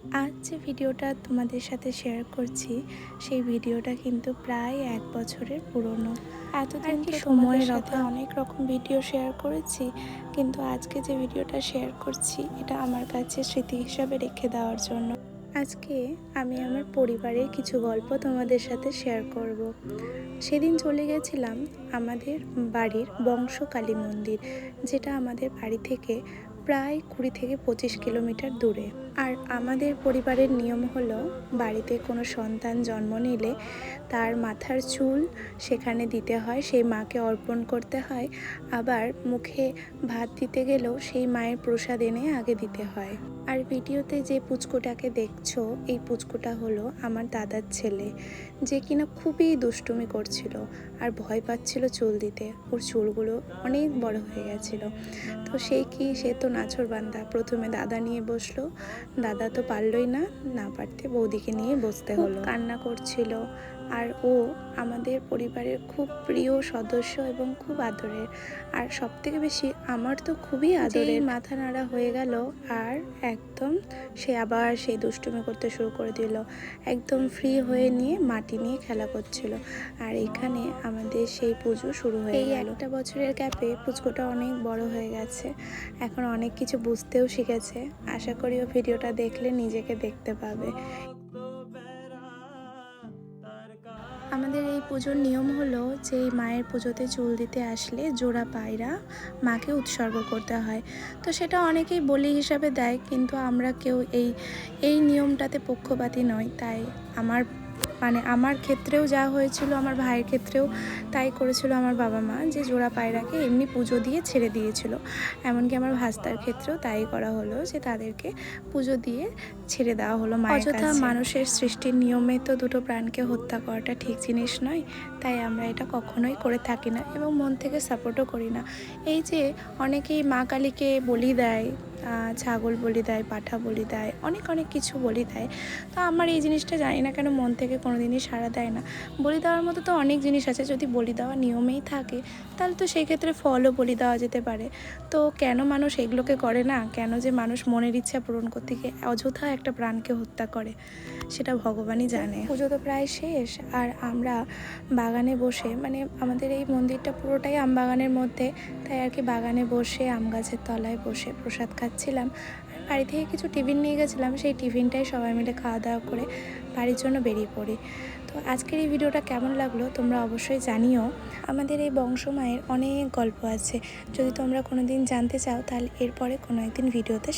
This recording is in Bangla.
আজ যে ভিডিওটা তোমাদের সাথে শেয়ার করছি সেই ভিডিওটা কিন্তু প্রায় 1 বছরের পুরনো। এতদিন কি সময়ের সাথে অনেক রকম ভিডিও শেয়ার করেছি, কিন্তু আজকে যে ভিডিওটা শেয়ার করছি এটা আমার কাছে স্মৃতি হিসাবে রেখে দেওয়ার জন্য। আজকে আমি আমার পরিবারের কিছু গল্প তোমাদের সাথে শেয়ার করব। সেদিন চলে গেছিলাম আমাদের বাড়ির বংশকালী মন্দির, যেটা আমাদের বাড়ি থেকে প্রায় 20 থেকে 25 কিলোমিটার দূরে। আর আমাদের পরিবারের নিয়ম হলো, বাড়িতে কোনো সন্তান জন্ম নিলে তার মাথার চুল সেখানে দিতে হয়, সেই মাকে অর্পণ করতে হয়। আবার মুখে ভাত দিতে গেলেও সেই মায়ের প্রসাদ এনে আগে দিতে হয়। আর ভিডিওতে যে পুচকুটাকে দেখছো, এই পুচকুটা হলো আমার দাদার ছেলে, যে কিনা খুবই দুষ্টুমি করছিল আর ভয় পাচ্ছিল চুল দিতে। ওর চুলগুলো অনেক বড় হয়ে গেছিলো। তো সে তো নাছোড়বান্দা, প্রথমে দাদা নিয়ে বসলো, দাদা তো পারলই না, না পারতে বৌদিকে নিয়ে বসতে হলো। কান্না করছিল। আর ও আমাদের পরিবারের খুব প্রিয় সদস্য এবং খুব আদরের। আর সবথেকে বেশি আমার তো খুবই আদরের। মাথা নাড়া হয়ে গেল আর একদম সে আবার সেই দুষ্টুমি করতে শুরু করে দিল। একদম ফ্রি হয়ে নিয়ে মাটি নিয়ে খেলা করছিল। আর এখানে আমাদের সেই পুজো শুরু হয়ে গেল। 1 বছরের গ্যাপে পুচকুটা অনেক বড় হয়ে গেছে, এখন অনেক কিছু বুঝতেও শিখেছে। আশা করি ও ভিডিওটা দেখলে নিজেকে দেখতে পাবে। আমাদের এই পুজোর নিয়ম হলো যে এই মায়ের পুজোতে চুল দিতে আসলে জোড়া পায়রা মাকে উৎসর্গ করতে হয়। তো সেটা অনেকেই বলি হিসাবে দেয়, কিন্তু আমরা কেউ এই নিয়মটাতে পক্ষপাতী নয়। তাই আমার ক্ষেত্রেও যা হয়েছিল, আমার ভাইয়ের ক্ষেত্রেও তাই করেছিল আমার বাবা মা, যে জোড়া পায়রাকে এমনি পুজো দিয়ে ছেড়ে দিয়েছিল। এমনকি আমার ভাস্তার ক্ষেত্রেও তাই করা হলো, যে তাদেরকে পুজো দিয়ে ছেড়ে দেওয়া হলো মায়ের কাছে। অযথা মানুষের সৃষ্টির নিয়মে তো দুটো প্রাণকে হত্যা করাটা ঠিক জিনিস নয়। তাই আমরা এটা কখনোই করে থাকি না এবং মন থেকে সাপোর্টও করি না। এই যে অনেকেই মা কালীকে বলি দেয়, ছাগল বলি দেয়, পাঠা বলি দেয়, অনেক কিছু বলি দেয়। তো আমার এই জিনিসটা জানি না কেন মন থেকে কোনো দিনই সাড়া দেয় না। বলি দেওয়ার মতো তো অনেক জিনিস আছে, যদি বলি দেওয়া নিয়মেই থাকে তাহলে তো সেই ক্ষেত্রে ফলও বলি দেওয়া যেতে পারে। তো কেন মানুষ এগুলোকে করে না, কেন যে মানুষ মনের ইচ্ছা পূরণ করতে গিয়ে অযথা একটা প্রাণকে হত্যা করে, সেটা ভগবানই জানে। পুজো তো প্রায় শেষ, আর আমরা বাগানে বসে, আমাদের এই মন্দিরটা পুরোটাই আম বাগানের মধ্যে, তাই আর কি বাগানে বসে আম গাছের তলায় বসে প্রসাদ খাচ্ছিলাম। আর বাড়ি থেকে কিছু টিফিন নিয়ে গেছিলাম, সেই টিফিনটাই সবাই মিলে খাওয়া দাওয়া করে বাড়ির জন্য বেরিয়ে পড়ি। তো আজকের এই ভিডিওটা কেমন লাগলো তোমরা অবশ্যই জানিও। আমাদের এই বংশমায়ের অনেক গল্প আছে, যদি তোমরা কোনো দিন জানতে চাও তাহলে এরপরে কোনো একদিন ভিডিওতে